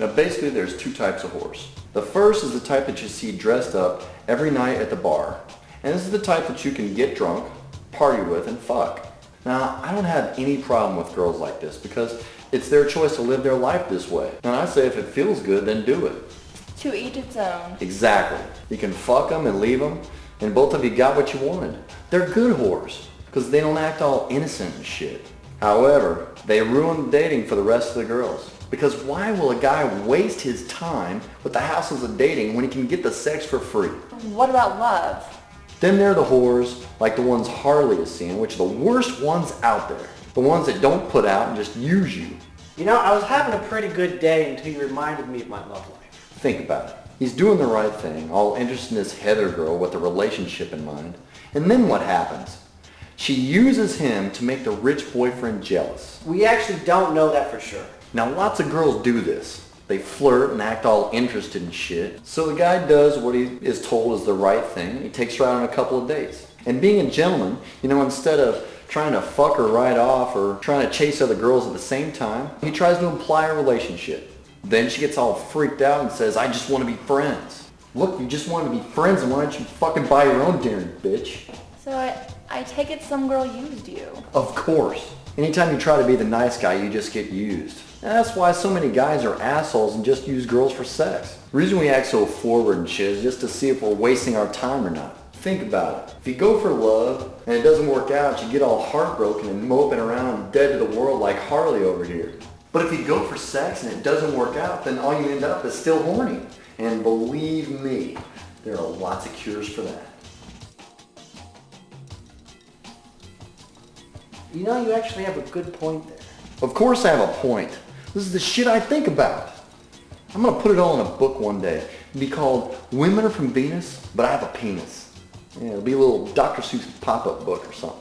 Now basically there's two types of whores. The first is the type that you see dressed up every night at the bar. And this is the type that you can get drunk, party with, and fuck. Now, I don't have any problem with girls like this because it's their choice to live their life this way. And I say if it feels good, then do it. To each its own. Exactly. You can fuck them and leave them, and both of you got what you wanted. They're good whores because they don't act all innocent and shit. However, they ruin dating for the rest of the girls. Because why will a guy waste his time with the hassles of dating when he can get the sex for free? What about love? Then there are the whores, like the ones Harley is seeing, which are the worst ones out there. The ones that don't put out and just use you. You know, I was having a pretty good day until you reminded me of my love life. Think about it. He's doing the right thing, all interested in this Heather girl with a relationship in mind. And then what happens? She uses him to make the rich boyfriend jealous. We actually don't know that for sure. Now lots of girls do this. They flirt and act all interested in shit. So the guy does what he is told is the right thing. He takes her out on a couple of dates. And being a gentleman, you know, instead of trying to fuck her right off or trying to chase other girls at the same time, he tries to imply a relationship. Then she gets all freaked out and says, I just want to be friends. Look, you just want to be friends, and why don't you fucking buy your own dinner, bitch? So I take it some girl used you. Of course. Anytime you try to be the nice guy, you just get used. And that's why so many guys are assholes and just use girls for sex. The reason we act so forward and shit is just to see if we're wasting our time or not. Think about it. If you go for love and it doesn't work out, you get all heartbroken and moping around dead to the world like Harley over here. But if you go for sex and it doesn't work out, then all you end up is still horny. And believe me, there are lots of cures for that. You know, you actually have a good point there. Of course I have a point. This is the shit I think about. I'm gonna put it all in a book one day. It'll be called Women Are From Venus, But I Have a Penis. Yeah, it'll be a little Dr. Seuss pop-up book or something.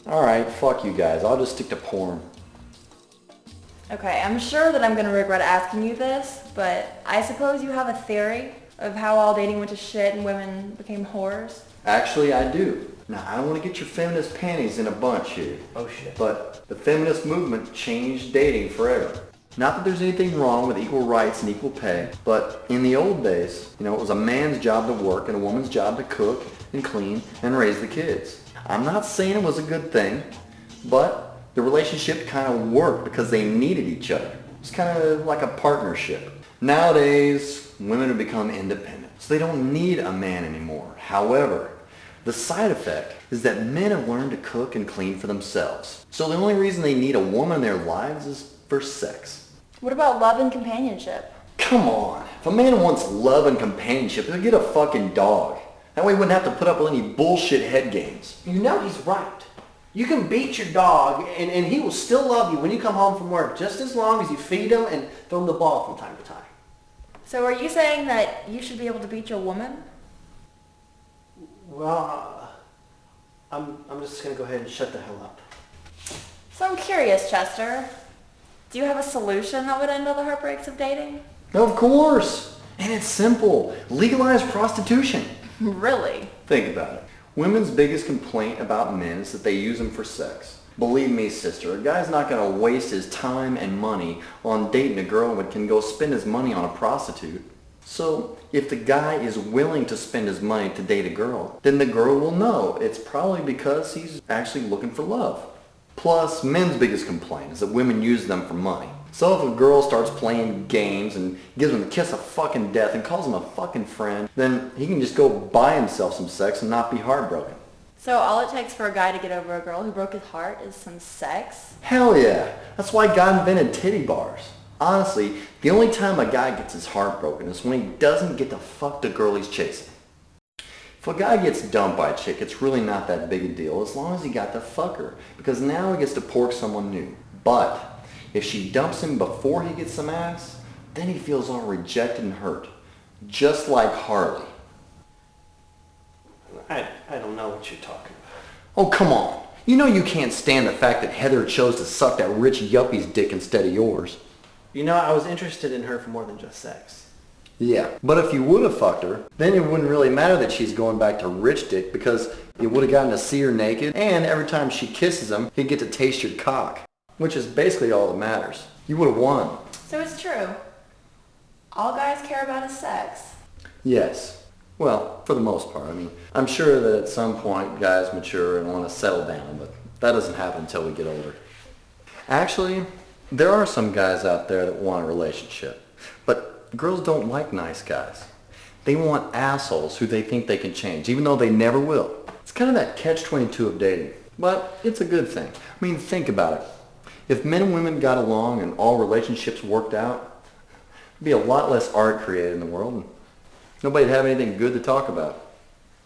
Alright, fuck you guys. I'll just stick to porn. Okay, I'm sure that I'm going to regret asking you this, but I suppose you have a theory of how all dating went to shit and women became whores? Actually, I do. Now, I don't want to get your feminist panties in a bunch here. Oh shit. But the feminist movement changed dating forever. Not that there's anything wrong with equal rights and equal pay, but in the old days, you know, it was a man's job to work and a woman's job to cook and clean and raise the kids. I'm not saying it was a good thing, but the relationship kind of worked because they needed each other. It's kind of like a partnership. Nowadays, women have become independent, so they don't need a man anymore. However, the side effect is that men have learned to cook and clean for themselves. So the only reason they need a woman in their lives is for sex. What about love and companionship? Come on. If a man wants love and companionship, he'll get a fucking dog. That way he wouldn't have to put up with any bullshit head games. You know he's right. You can beat your dog and he will still love you when you come home from work, just as long as you feed him and throw him the ball from time to time. So are you saying that you should be able to beat your woman? Well, I'm just going to go ahead and shut the hell up. So I'm curious, Chester. Do you have a solution that would end all the heartbreaks of dating? Of course. And it's simple. Legalize prostitution. Really? Think about it. Women's biggest complaint about men is that they use them for sex. Believe me, sister, a guy's not going to waste his time and money on dating a girl that can go spend his money on a prostitute. So, if the guy is willing to spend his money to date a girl, then the girl will know it's probably because he's actually looking for love. Plus, men's biggest complaint is that women use them for money. So if a girl starts playing games and gives him a kiss of fucking death and calls him a fucking friend, then he can just go buy himself some sex and not be heartbroken. So all it takes for a guy to get over a girl who broke his heart is some sex? Hell yeah. That's why God invented titty bars. Honestly, the only time a guy gets his heart broken is when he doesn't get to fuck the girl he's chasing. If a guy gets dumped by a chick, it's really not that big a deal as long as he got to fuck her, because now he gets to pork someone new. But if she dumps him before he gets some ass, then he feels all rejected and hurt. Just like Harley. I don't know what you're talking about. Oh, come on. You know you can't stand the fact that Heather chose to suck that rich yuppie's dick instead of yours. You know, I was interested in her for more than just sex. Yeah, but if you would have fucked her, then it wouldn't really matter that she's going back to rich dick because you would have gotten to see her naked, and every time she kisses him, he'd get to taste your cock. which is basically all that matters. You would have won. So it's true. All guys care about is sex. Yes. Well, for the most part. I mean, I'm sure that at some point guys mature and want to settle down, but that doesn't happen until we get older. Actually, there are some guys out there that want a relationship, but girls don't like nice guys. They want assholes who they think they can change, even though they never will. It's kind of that catch-22 of dating, but it's a good thing. I mean, think about it. If men and women got along and all relationships worked out, there'd be a lot less art created in the world, and nobody'd have anything good to talk about.